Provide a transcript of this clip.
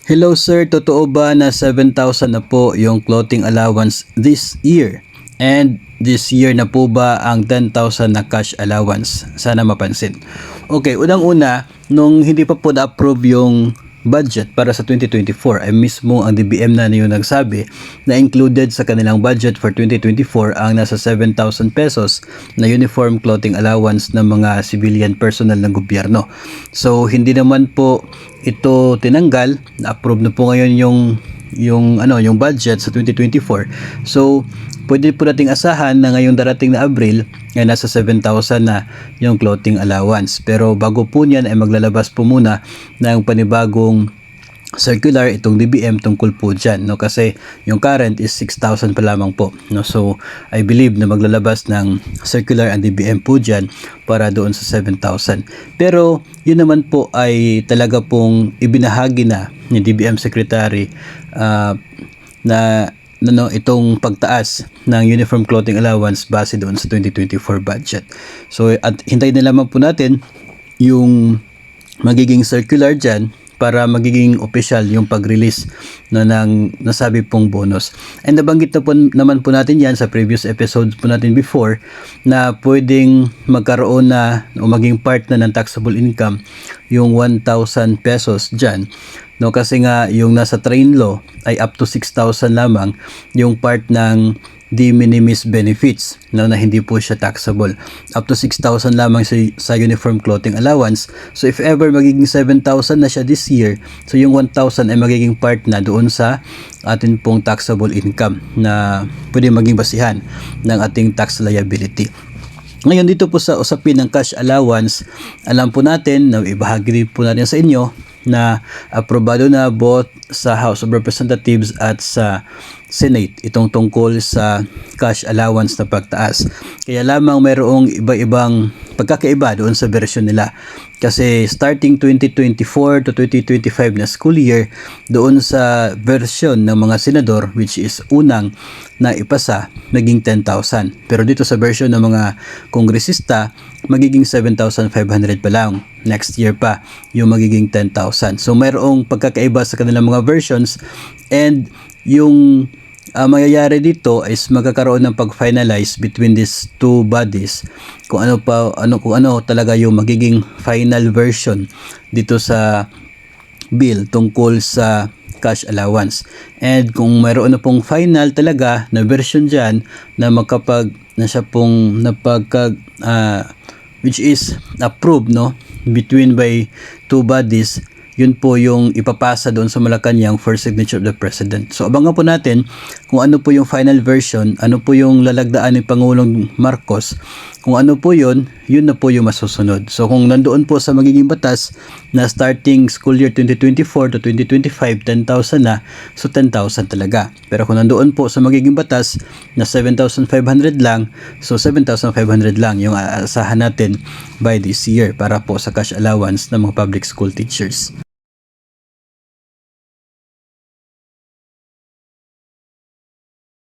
Hello sir, totoo ba na 7,000 na po yung clothing allowance this year? And this year na po ba ang 10,000 na cash allowance? Sana mapansin. Okay, unang-una, nung hindi pa po na-approve yung budget para sa 2024 ay mismo ang DBM na yung nagsabi na included sa kanilang budget for 2024 ang nasa 7,000 pesos na uniform clothing allowance ng mga civilian personnel ng gobyerno. So hindi naman po ito tinanggal, na-approve na po ngayon yung budget sa 2024. So pwede po nating asahan na ngayong darating na Abril ay nasa 7,000 na yung clothing allowance. Pero bago po niyan ay maglalabas po muna ng panibagong circular itong DBM tungkol po dyan, no? Kasi yung current is 6,000 pa lamang po, no? So I believe na maglalabas ng circular ang DBM po dyan para doon sa 7,000. Pero yun naman po ay talaga pong ibinahagi na ni DBM Secretary na itong pagtaas ng uniform clothing allowance base doon sa 2024 budget. So at hintayin na lamang po natin yung magiging circular dyan para magiging official yung pag-release ng nasabi pong bonus. And nabanggit na po naman po natin yan sa previous episodes po natin before na pwedeng magkaroon na o maging part na ng taxable income yung 1,000 pesos dyan. No, kasi nga yung nasa train law ay up to 6,000 lamang yung part ng de minimis benefits, no, na hindi po siya taxable. Up to 6,000 lamang sa uniform clothing allowance. So if ever magiging 7,000 na siya this year, so yung 1,000 ay magiging part na doon sa atin pong taxable income na pwede maging basihan ng ating tax liability. Ngayon dito po sa usapin ng cash allowance, alam po natin na ibahagi po natin sa inyo na aprobado na both sa House of Representatives at sa Senate itong tungkol sa cash allowance na pagtaas. Kaya lamang mayroong iba-ibang pagkakaiba doon sa version nila. Kasi starting 2024 to 2025 na school year, doon sa version ng mga senador, which is unang na ipasa, naging 10,000. Pero dito sa version ng mga kongresista, magiging 7,500 pa lang. Next year pa, yung magiging 10,000. So mayroong pagkakaiba sa kanilang mga versions, and yung mangyayari dito is magkakaroon ng pag-finalize between these two bodies kung ano talaga yung magiging final version dito sa bill tungkol sa cash allowance. And kung mayroon na pong final talaga na version dyan na which is approved, no, between by two bodies, yun po yung ipapasa doon sa Malacanang for signature of the President. So abangan po natin kung ano po yung final version, ano po yung lalagdaan ni Pangulong Marcos. Kung ano po yun na po yung masusunod. So kung nandoon po sa magiging batas na starting school year 2024 to 2025, 10,000 na, so 10,000 talaga. Pero kung nandoon po sa magiging batas na 7,500 lang, so 7,500 lang yung aasahan natin by this year para po sa cash allowance ng mga public school teachers.